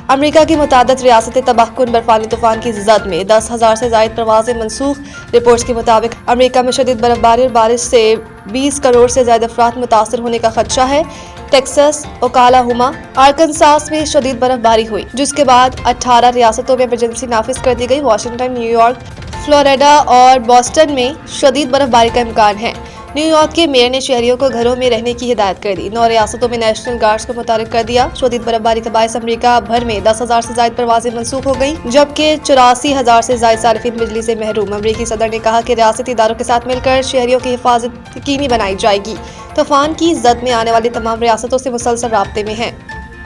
America की मुतादिद रियासतें तबाहकुन बर्फानी तूफान की जद में 10,000 से ज्यादा प्रवासें मनसूख। रिपोर्ट्स के मुताबिक अमेरिका में शदीद बर्फबारी और बारिश से 20 करोड़ से ज्यादा अफराद मुतासर होने का खदशा है। टेक्सास, ओक्लाहोमा, आर्कनसास में शदीद बर्फबारी हुई, जिसके बाद 18 रियासतों में इमरजेंसी नाफिज कर दी गई। वाशिंगटन, न्यूयॉर्क, फ्लोरिडा और बॉस्टन में शदीद बर्फबारी का इम्कान है। न्यूयॉर्क के मेयर ने शहरियों को घरों में रहने की हिदायत कर दी। 9 रियासतों में नेशनल गार्ड्स को मुतहर्रिक कर दिया। शदीद बर्फबारी के बायस अमेरिका भर में 10,000 से ज्यादा परवाजें मनसूख हो गई, जबकि 84,000 से ज्यादा सारिफिन बिजली से महरूम। अमेरिकी सदर ने कहा कि रियासती इदारों के साथ मिलकर शहरियों की हिफाजत यकीनी बनाई जाएगी। तूफान की जद में आने वाली तमाम रियासतों से मुसलसल राब्ते में हैं।